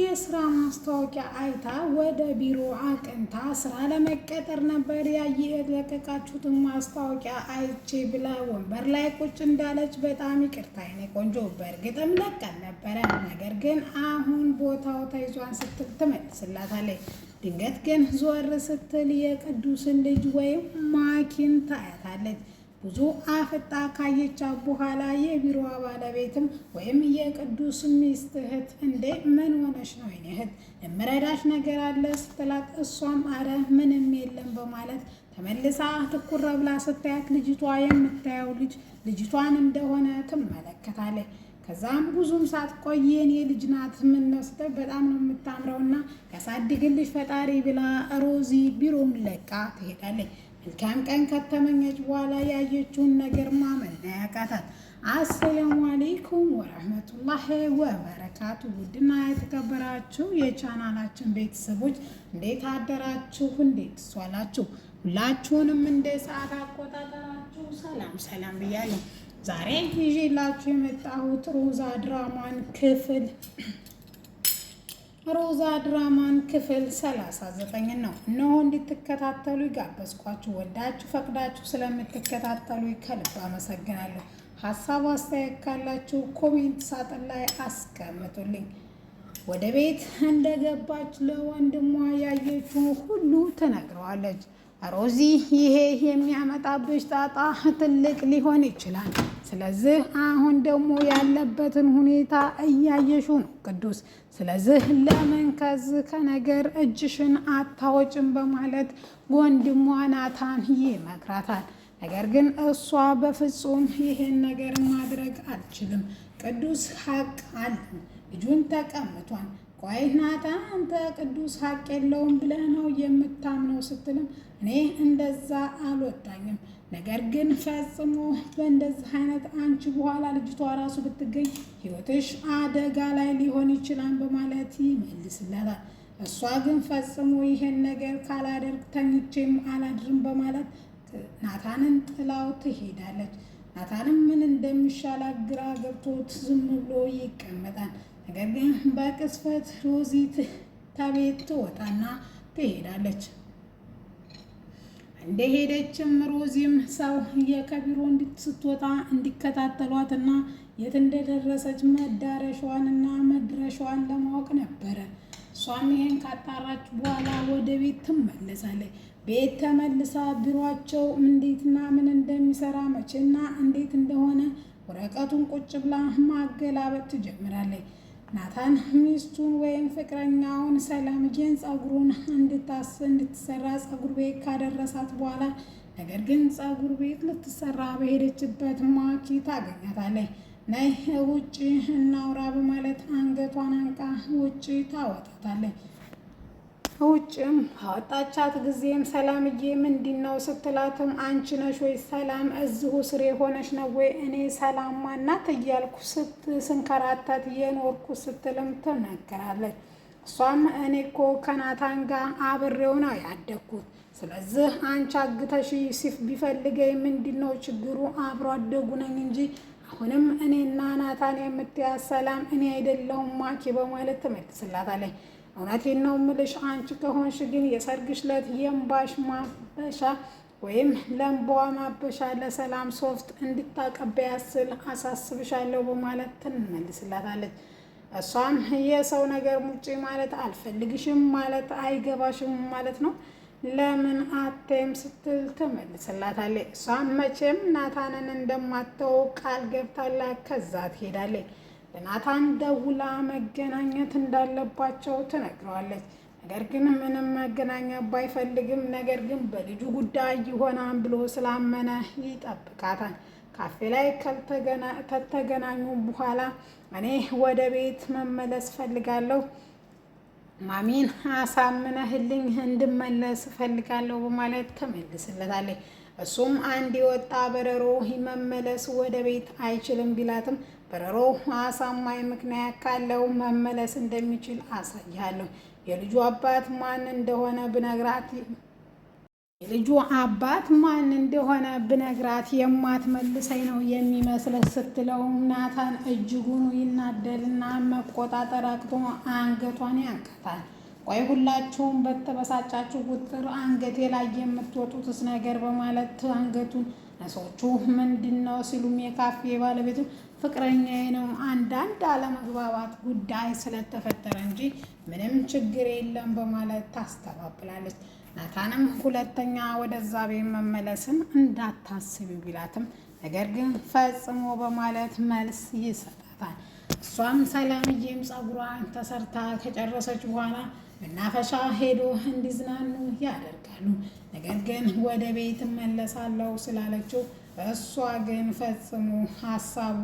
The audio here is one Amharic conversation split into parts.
የስራ ማስታወቂያ አይታ ወደ ቢሮ አቅንታ ስራ ለመቀጠር ነበር የለቀቃችሁትን ማስታወቂያ አይቼ ብላ ወንበር ላይ ቁጭ እንዳለች በጣም ይቅርታ የኔ ቆንጆ፣ በእርግጥም ለቀን ነበረ። ነገር ግን አሁን ቦታው ተይዟን ስትል ትመልስላታለች። ድንገት ግን ዞር ስትል የቅዱስን ልጅ ወይም ማኪን ታያታለች። ብዙ አፍጣ ካየቻት በኋላ የቢሮዋ ባለቤትም ወይም የቅዱስ ሚስት እህት እንዴ ምን ሆነሽ ነው የኔ እህት የምረዳሽ ነገር አለ ስትላት፣ እሷም አረ ምንም የለም በማለት ተመልሳ ትኩር ብላ ስታያት ልጅቷ የምታየው ልጅቷን እንደሆነ ትመለከታለች። ከዛም ብዙም ሳትቆይ የኔ ልጅ ናት ምንወስደ በጣም ነው የምታምረውና ያሳድግልሽ ፈጣሪ ብላ ሮዚ ቢሮውን ለቃ ትሄዳለች። መልካም ቀን ከተመኘች በኋላ ያየችውን ነገር ማመን ያቃታት። አሰላሙ አለይኩም ወራህመቱላሂ ወበረካቱ። ውድና የተከበራችሁ የቻናላችን ቤተሰቦች እንዴት አደራችሁ? እንዴት ዋላችሁ? ሁላችሁንም እንደ ሰዓት አቆጣጠራችሁ ሰላም ብያለሁ። ዛሬ ይዤላችሁ የመጣሁት ሮዛ ድራማን ክፍል 39 ነው። እነሆ እንድትከታተሉ ጋበዝኳችሁ። ወዳችሁ ፈቅዳችሁ ስለምትከታተሉ ከልብ አመሰግናለሁ። ሀሳብ አስተያየት ካላችሁ ኮሜንት ሳጥን ላይ አስቀምጡልኝ። ወደ ቤት እንደገባች ለወንድሟ ያየችው ሁሉ ትነግረዋለች። ሮዚ ይሄ የሚያመጣብሽ ጣጣ ትልቅ ሊሆን ይችላል። ስለዚህ አሁን ደግሞ ያለበትን ሁኔታ እያየሽው ነው ቅዱስ። ስለዚህ ለምን ከዚህ ከነገር እጅሽን አታወጭም በማለት ወንድሟ ናታን ይመክራታል። ነገር ግን እሷ በፍጹም ይሄን ነገር ማድረግ አልችልም፣ ቅዱስ ሀቅ አለው፣ ልጁን ተቀምቷል። ቆይ ናታን አንተ ቅዱስ ሀቅ የለውም ብለህ ነው የምታምነው ስትልም እኔ እንደዛ አልወጣኝም። ነገር ግን ፈጽሞ በእንደዚህ አይነት አንቺ በኋላ ልጅቷ ራሱ ብትገኝ ህይወትሽ አደጋ ላይ ሊሆን ይችላል በማለት ይመልስላታል። እሷ ግን ፈጽሞ ይሄን ነገር ካላደርግ ተኝቼም አላድርም በማለት ናታንን ጥላው ትሄዳለች። ናታንም ምን እንደሚሻላት ግራ ገብቶት ዝም ብሎ ይቀመጣል። ነገር ግን በቅስፈት ሮዚት ከቤት ትወጣና ትሄዳለች። እንደሄደችም ሮዚም ሰው ከቢሮ ስትወጣ እንዲከታተሏትና የት እንደደረሰች መዳረሻዋንና መድረሻዋን ለማወቅ ነበረ። እሷም ይሄን ካጣራች በኋላ ወደ ቤት ትመለሳለች። ቤት ተመልሳ ቢሮአቸው እንዴትና ምን እንደሚሰራ መቼና እንዴት እንደሆነ ወረቀቱን ቁጭ ብላ ማገላበጥ ትጀምራለች። ናታን ሚስቱን ወይም ፍቅረኛውን ሰላምዬን ፀጉሩን እንድትሰራ ፀጉር ቤት ካደረሳት በኋላ ነገር ግን ፀጉር ቤት ልትሰራ በሄደችበት ማኪ ታገኛታለች። ነይ ውጭ እናውራ በማለት አንገቷን አንቃ ውጭ ታወጣታለች። ውጭም አወጣቻት ጊዜም ሰላምዬ ምንድነው ስትላትም አንቺ ነሽ ወይ ሰላም እዚሁ ስሬ ሆነሽ ነው ወይ እኔ ሰላም ማናት እያልኩ ስንከራተት የኖርኩ ስትልም ትናገራለች። እሷም እኔ እኮ ከናታን ጋር አብሬው ነው ያደግኩት። ስለዚህ አንቺ አግተሽ ሲፍ ቢፈልገኝ ምንድነው ችግሩ? አብሮ አደጉ ነኝ እንጂ አሁንም እኔና ናታን የምትያዝ ሰላም እኔ አይደለሁም ማኪ በማለት ትመልስላታለች። እውነቴን ነው ምልሽ አንቺ ከሆንሽ ግን የሰርግሽ ዕለት የእምባሽ ማበሻ ወይም ለእምባዋ ማበሻ ለሰላም ሶፍት እንድታቀበያ ስል አሳስብሻለሁ በማለት ትመልስላታለች። እሷም የሰው ነገር ሙጪ ማለት አልፈልግሽም ማለት አይገባሽም ማለት ነው ለምን አቴም ስትል ትመልስላታለች። እሷም መቼም ናታንን እንደማተው ቃል ገብታላት ከዛ ትሄዳለች። ለናታን ደውላ መገናኘት እንዳለባቸው ትነግረዋለች። ነገር ግን ምንም መገናኘት ባይፈልግም ነገር ግን በልጁ ጉዳይ ይሆናል ብሎ ስላመነ ይጠብቃታል። ካፌ ላይ ከተገናኙ በኋላ እኔ ወደ ቤት መመለስ ፈልጋለሁ፣ ማሚን አሳምነህልኝ እንድመለስ ፈልጋለሁ በማለት ተመልስለታለች። እሱም አንድ የወጣ በረሮ መመለስ ወደ ቤት አይችልም ቢላትም በረሮ አሳማኝ ምክንያት ካለው መመለስ እንደሚችል አሳያለሁ። የልጁ አባት ማን እንደሆነ ብነግራት የልጁ አባት ማን እንደሆነ ብነግራት የማትመልሰኝ ነው የሚመስለው ስትለው ናታን እጅጉን ይናደድና መቆጣጠር አቅቶ አንገቷን ያንቃታል። ቆይ ሁላችሁም በተበሳጫችሁ ቁጥር አንገቴ ላይ የምትወጡትስ ነገር በማለት አንገቱን ነሶቹ ምንድን ነው ሲሉም የካፌ ባለቤቱ ፍቅረኛዬ ነው፣ አንዳንድ አለመግባባት ጉዳይ ስለተፈጠረ እንጂ ምንም ችግር የለም በማለት ታስተባብላለች። ናታንም ሁለተኛ ወደዛ ቤት መመለስን እንዳታስቢ ቢላትም ነገር ግን ፈጽሞ በማለት መልስ ይሰጣታል። እሷም ሰላምዬም ፀጉሯን ተሰርታ ከጨረሰች በኋላ መናፈሻ ሄዶ እንዲዝናኑ ያደርጋሉ። ነገር ግን ወደ ቤት እመለሳለሁ ስላለችው እሷ ግን ፈጽሞ ሀሳቡ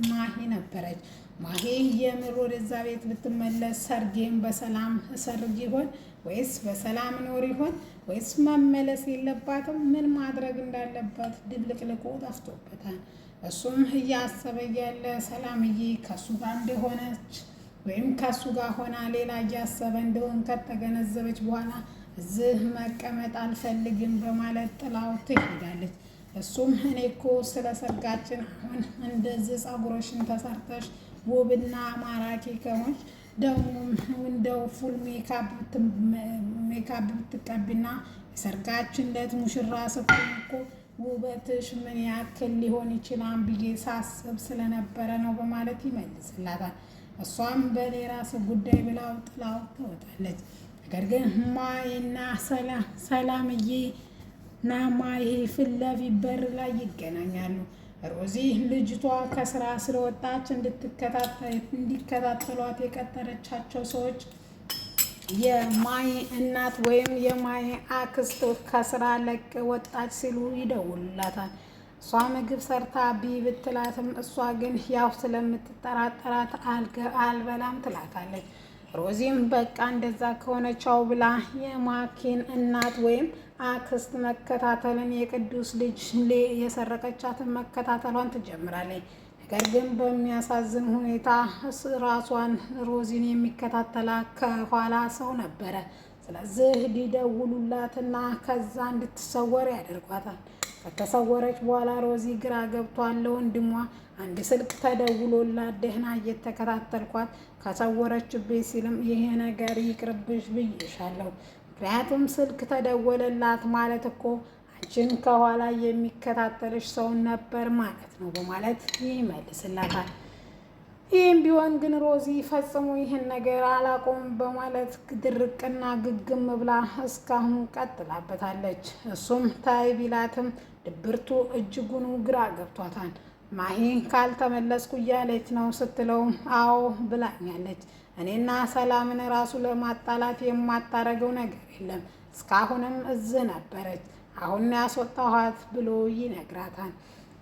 ማሂ ነበረች። ማሂ የምር ወደዛ ቤት ብትመለስ ሰርጌን በሰላም እሰርግ ይሆን ወይስ በሰላም ኖር ይሆን ወይስ መመለስ የለባትም? ምን ማድረግ እንዳለበት ድብልቅልቁ ጠፍቶበታል። እሱም እያሰበ ያለ ሰላምዬ ከሱ ጋር እንደሆነች ወይም ከሱ ጋር ሆና ሌላ እያሰበ እንደሆን ከተገነዘበች በኋላ እዚህ መቀመጥ አልፈልግም በማለት ጥላው ትሄዳለች። እሱም እኔ እኮ ስለ ሰርጋችን አሁን እንደዚህ ፀጉሮሽን ተሰርተሽ ውብና ማራኪ ከሆንሽ ደግሞም እንደው ፉል ሜካፕ ብትቀቢና የሰርጋችን ዕለት ሙሽራ ስትሆን እኮ ውበትሽ ምን ያክል ሊሆን ይችላል ብዬ ሳስብ ስለነበረ ነው በማለት ይመልስላታል። እሷም በሌራስ ጉዳይ ብላው ጥላው ትወጣለች። ነገር ግን ማይና ሰላምዬ እና ማይ ፊት ለፊት በር ላይ ይገናኛሉ። ሮዚ ልጅቷ ከስራ ስለወጣች እንዲከታተሏት የቀጠረቻቸው ሰዎች የማይ እናት ወይም የማይ አክስት ከስራ ለቅ ወጣች ሲሉ ይደውሉላታል። እሷ ምግብ ሰርታ ብትላትም እሷ ግን ያው ስለምትጠራጠራት አልበላም ትላታለች። ሮዚም በቃ እንደዛ ከሆነ ቻው ብላ የማኪን እናት ወይም አክስት መከታተልን የቅዱስ ልጅ የሰረቀቻትን መከታተሏን ትጀምራለች። ነገር ግን በሚያሳዝን ሁኔታ ራሷን ሮዚን የሚከታተላ ከኋላ ሰው ነበረ። ስለዚህ ሊደውሉላትና ከዛ እንድትሰወር ያደርጓታል። ከተሰወረች በኋላ ሮዚ ግራ ገብቷል። ለወንድሟ አንድ ስልክ ተደውሎላት ደህና እየተከታተልኳት ከሰወረችብኝ ሲልም ይሄ ነገር ይቅርብሽ ብዬሻለሁ፣ ምክንያቱም ስልክ ተደወለላት ማለት እኮ አንቺን ከኋላ የሚከታተልሽ ሰው ነበር ማለት ነው በማለት ይመልስላታል። ይህም ቢሆን ግን ሮዚ ፈጽሞ ይህን ነገር አላቆም በማለት ድርቅና ግግም ብላ እስካሁን ቀጥላበታለች። እሱም ታይ ቢላትም ድብርቱ እጅጉን ግራ ገብቷታል። ማሂ ካልተመለስኩ እያለች ነው ስትለውም አዎ ብላኛለች። እኔና ሰላምን ራሱ ለማጣላት የማታረገው ነገር የለም፣ እስካሁንም እዚህ ነበረች፣ አሁን ያስወጣኋት ብሎ ይነግራታል።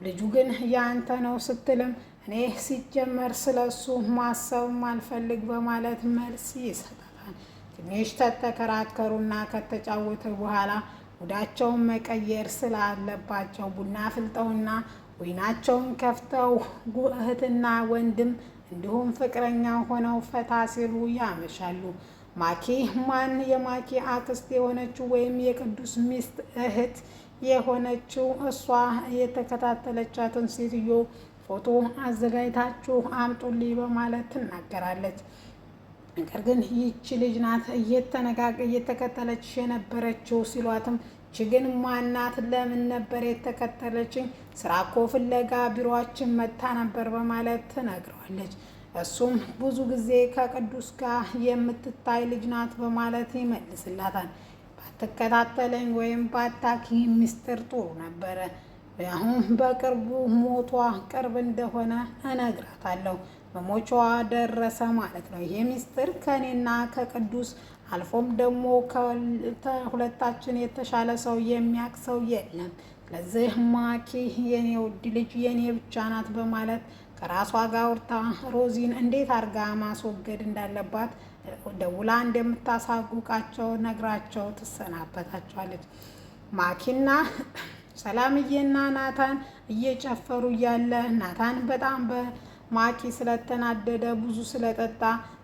ልጁ ግን ያንተ ነው ስትልም እኔ ሲጀመር ስለሱ ማሰብ ማልፈልግ በማለት መልስ ይሰጣታል። ትንሽ ተተከራከሩና ከተጫወተ በኋላ ሙዳቸውን መቀየር ስላለባቸው ቡና ፍልጠውና ወይናቸውን ከፍተው እህትና ወንድም እንዲሁም ፍቅረኛ ሆነው ፈታ ሲሉ ያመሻሉ። ማኪ ማን የማኪ አክስት የሆነችው ወይም የቅዱስ ሚስት እህት የሆነችው እሷ የተከታተለቻትን ሴትዮ ፎቶ አዘጋጅታችሁ አምጡልኝ በማለት ትናገራለች። ነገር ግን ይህች ልጅ ናት እየተከተለች የነበረችው ሲሏትም ችግን ማናት? ለምን ነበር የተከተለችኝ? ስራ እኮ ፍለጋ ቢሮአችን መታ ነበር በማለት ትነግረዋለች። እሱም ብዙ ጊዜ ከቅዱስ ጋር የምትታይ ልጅ ናት በማለት ይመልስላታል። ባትከታተለኝ ወይም ባታኪ ሚስጥር ጥሩ ነበረ። አሁን በቅርቡ ሞቷ ቅርብ እንደሆነ እነግራታለሁ። መሞቻዋ ደረሰ ማለት ነው። ይሄ ሚስጥር ከኔና ከቅዱስ አልፎም ደግሞ ከሁለታችን የተሻለ ሰው የሚያውቅ ሰው የለም። ስለዚህ ማኪ የኔ ውድ ልጅ የኔ ብቻ ናት በማለት ከራሷ ጋር አውርታ ሮዚን እንዴት አድርጋ ማስወገድ እንዳለባት ደውላ እንደምታሳውቃቸው ነግራቸው ትሰናበታቸዋለች። ማኪና ሰላምዬና ናታን እየጨፈሩ እያለ ናታን በጣም በማኪ ስለተናደደ ብዙ ስለጠጣ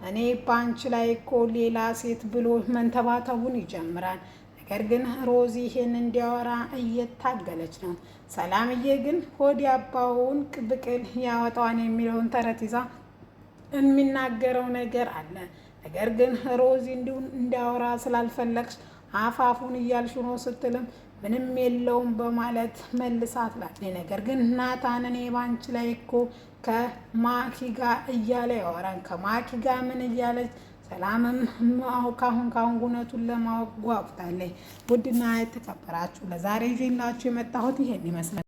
እኔ ባንቺ ላይ እኮ ሌላ ሴት ብሎ መንተባተቡን ይጀምራል። ነገር ግን ሮዚ ይሄን እንዲያወራ እየታገለች ነው። ሰላምዬ ግን ሆድ ያባውን ብቅል ያወጣዋን የሚለውን ተረት ይዛ የሚናገረው ነገር አለ። ነገር ግን ሮዚ እንዲያወራ ስላልፈለግሽ አፋፉን እያልሽ ነው ስትልም ምንም የለውም በማለት መልሳት ላለ። ነገር ግን ናታን እኔ ባንቺ ላይ እኮ ከማኪ ጋር እያለ ያወራን ከማኪ ጋር ምን እያለች ሰላምም ካሁን እውነቱን ለማወቅ ጓጉታለች። ውድና የተከበራችሁ ለዛሬ ይዤላችሁ የመጣሁት ይሄን ይመስላል።